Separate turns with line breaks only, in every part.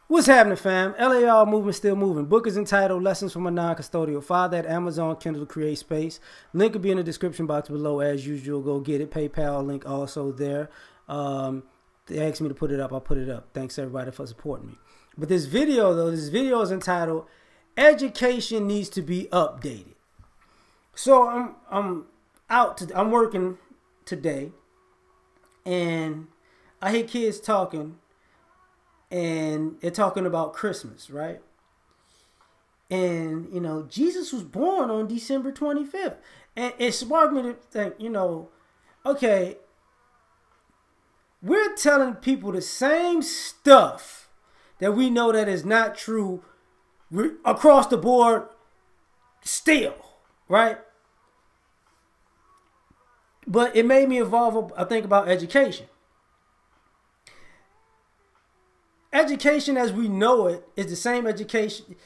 What's happening, fam? L.A.R. movement still moving. Book is entitled Lessons from a Non-Custodial Father at Amazon Kindle Create Space. Link will be in the description box below as usual. Go get it. PayPal link also there. They asked me to put it up. I'll put it up. Thanks everybody for supporting me. But this video is entitled Education Needs to Be Updated. So I'm working today, and I hear kids talking, and they're talking about Christmas, right? And, Jesus was born on December 25th. And it sparked me to think, okay, we're telling people the same stuff that we know that is not true across the board still, right? But it made me evolve, I think, about education. Education as we know it is the same education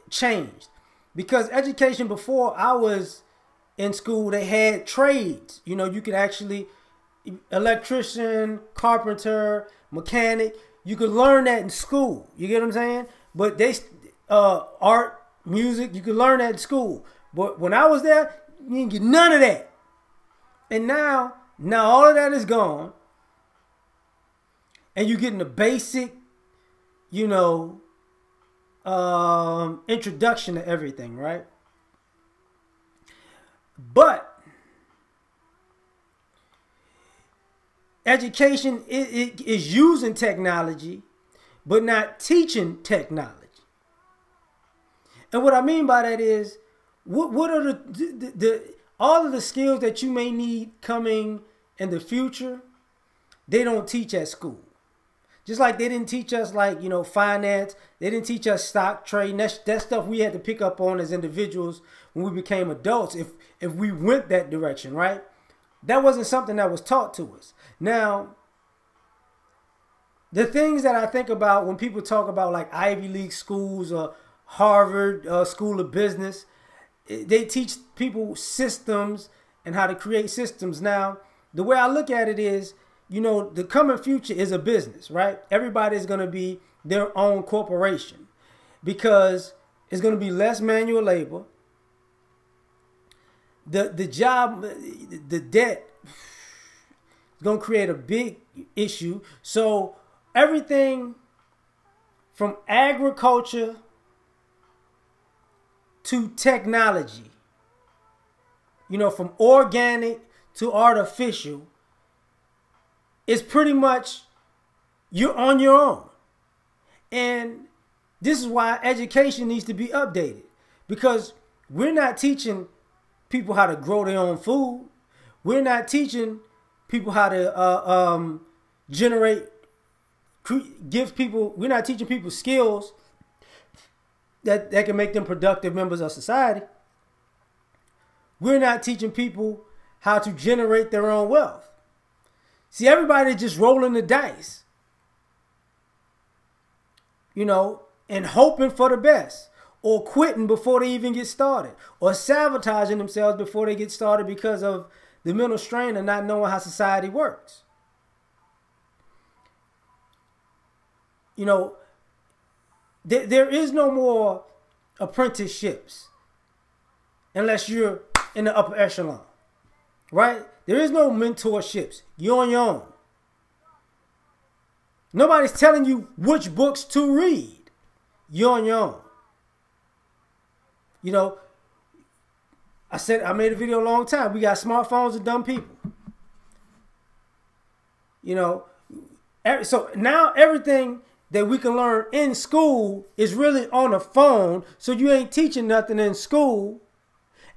changed. Because education before I was in school, they had trades. You could actually, electrician, carpenter, mechanic, you could learn that in school. You get what I'm saying? But art, music, you could learn that in school. But when I was there, you didn't get none of that. And now all of that is gone. And you're getting the basic, introduction to everything, right? But education is using technology, but not teaching technology. And what I mean by that is, what are the all of the skills that you may need coming in the future, they don't teach at school. Just like they didn't teach us finance. They didn't teach us stock trading. That stuff we had to pick up on as individuals when we became adults if we went that direction, right? That wasn't something that was taught to us. Now, the things that I think about when people talk about like Ivy League schools or Harvard School of Business, they teach people systems and how to create systems. Now, the way I look at it is, the coming future is a business, right? Everybody's going to be their own corporation because it's going to be less manual labor. The debt is going to create a big issue. So everything from agriculture to technology, from organic to artificial, it's pretty much you're on your own. And this is why education needs to be updated, because we're not teaching people how to grow their own food. We're not teaching people how to we're not teaching people skills that can make them productive members of society. We're not teaching people how to generate their own wealth. See, everybody just rolling the dice, and hoping for the best, or quitting before they even get started, or sabotaging themselves before they get started because of the mental strain of not knowing how society works. There is no more apprenticeships unless you're in the upper echelon, right? There is no mentorships. You're on your own. Nobody's telling you which books to read. You're on your own. I made a video a long time. We got smartphones and dumb people. So now everything that we can learn in school is really on a phone. So you ain't teaching nothing in school,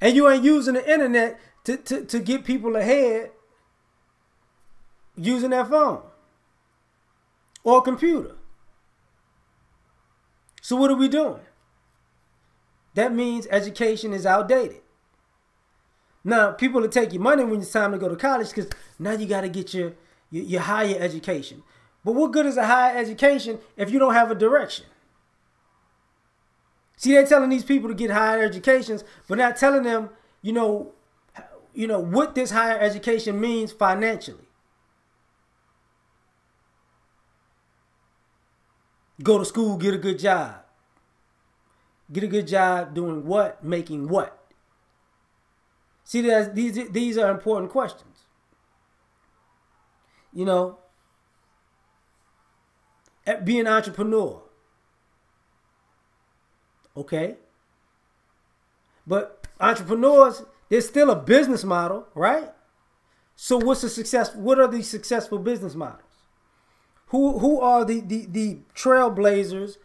and you ain't using the internet to get people ahead using their phone or computer. So what are we doing? That means education is outdated. Now, people will take your money when it's time to go to college because now you got to get your higher education. But what good is a higher education if you don't have a direction? See, they're telling these people to get higher educations, but not telling them, what this higher education means financially. Go to school, get a good job. Get a good job doing what? Making what? See, these are important questions. You know, be an entrepreneur. Okay? But entrepreneurs, there's still a business model, right? So what are the successful business models? Who are the trailblazers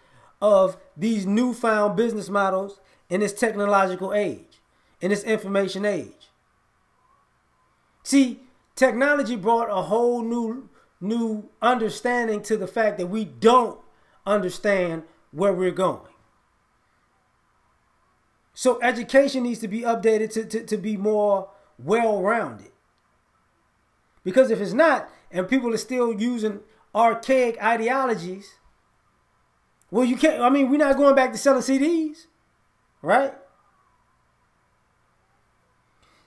of these newfound business models in this technological age, in this information age? See, technology brought a whole new understanding to the fact that we don't understand where we're going. So education needs to be updated to be more well-rounded. Because if it's not, and people are still using archaic ideologies, well, you can't, I mean, we're not going back to selling CDs, right?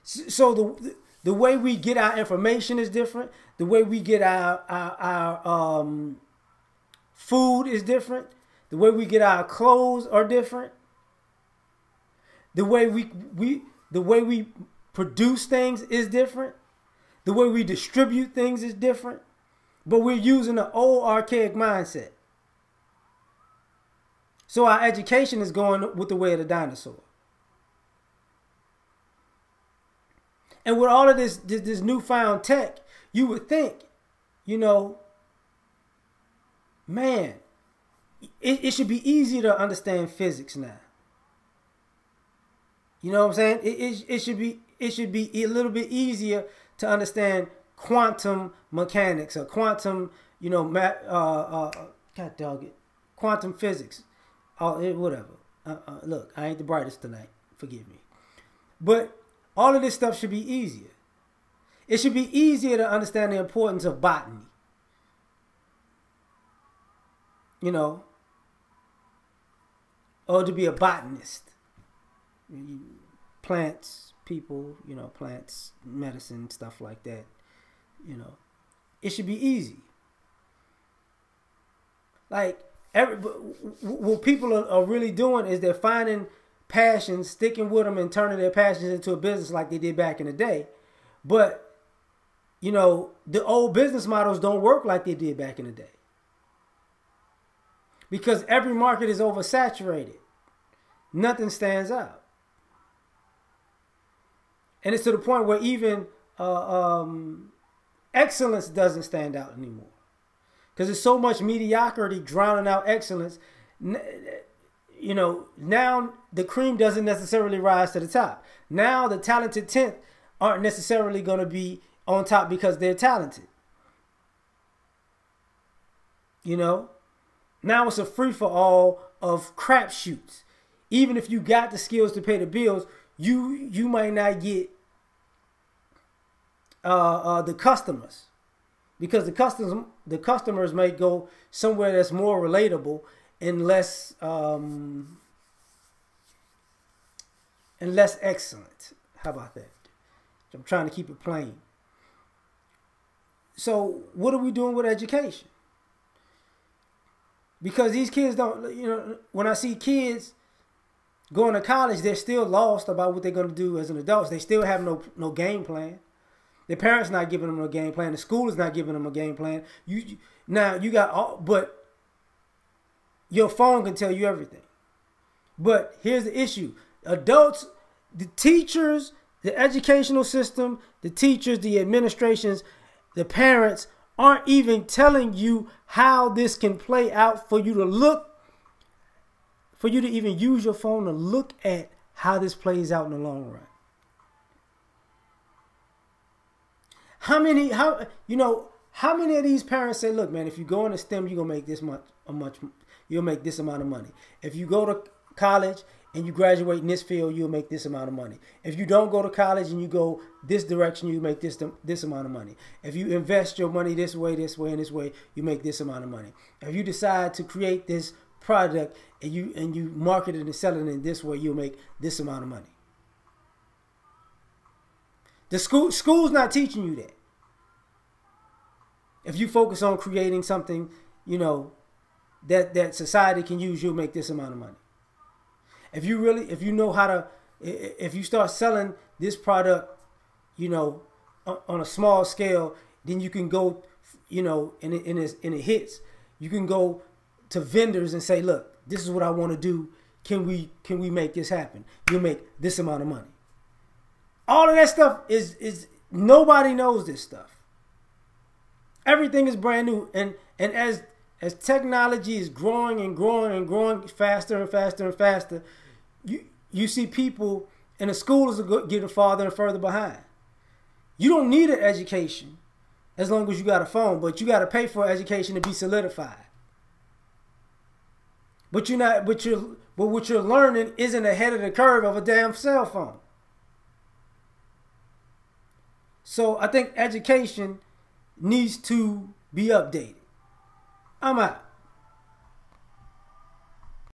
So the way we get our information is different. The way we get our food is different. The way we get our clothes are different. The way we produce things is different. The way we distribute things is different. But we're using an old archaic mindset. So our education is going with the way of the dinosaur. And with all of this newfound tech, you would think, you know, man, it should be easier to understand physics now. You know what I'm saying? It should be a little bit easier to understand quantum mechanics or quantum, you know, God dog it, quantum physics, whatever. Look, I ain't the brightest tonight. Forgive me, but all of this stuff should be easier. It should be easier to understand the importance of botany. You know, or to be a botanist. Plants, people, you know, plants, medicine, stuff like that. You know, it should be easy. Like, what people are really doing is they're finding passions, sticking with them, and turning their passions into a business like they did back in the day. But, you know, the old business models don't work like they did back in the day. Because every market is oversaturated. Nothing stands out. And it's to the point where even excellence doesn't stand out anymore. Because there's so much mediocrity drowning out excellence. You know, now the cream doesn't necessarily rise to the top. Now the talented 10th aren't necessarily going to be on top because they're talented. You know? Now it's a free-for-all of crapshoots. Even if you got the skills to pay the bills, you might not get the customers, because the customers may go somewhere that's more relatable and less excellent. How about that? I'm trying to keep it plain. So what are we doing with education? Because these kids don't, you know, when I see kids going to college, they're still lost about what they're going to do as an adult. They still have no game plan. Their parents not giving them a game plan. The school is not giving them a game plan. But your phone can tell you everything. But here's the issue. Adults, the teachers, the educational system, the teachers, the administrations, the parents aren't even telling you how this can play out for you to even use your phone to look at how this plays out in the long run. How many of these parents say, look, man, if you go into STEM, you're gonna make you'll make this amount of money. If you go to college and you graduate in this field, you'll make this amount of money. If you don't go to college and you go this direction, you make this amount of money. If you invest your money this way, and this way, you make this amount of money. If you decide to create this product and you market it and sell it in this way, you'll make this amount of money. The school's not teaching you that. If you focus on creating something, you know, that society can use, you'll make this amount of money. If you know how to, if you start selling this product, on a small scale, then you can go, and it hits. You can go to vendors and say, look, this is what I want to do. Can we make this happen? You'll make this amount of money. All of that stuff is nobody knows this stuff. Everything is brand new, and as technology is growing and growing and growing faster and faster and faster, you see people in the schools are getting farther and further behind. You don't need an education as long as you got a phone, but you got to pay for education to be solidified. But what you're learning isn't ahead of the curve of a damn cell phone. So I think education needs to be updated. I'm out.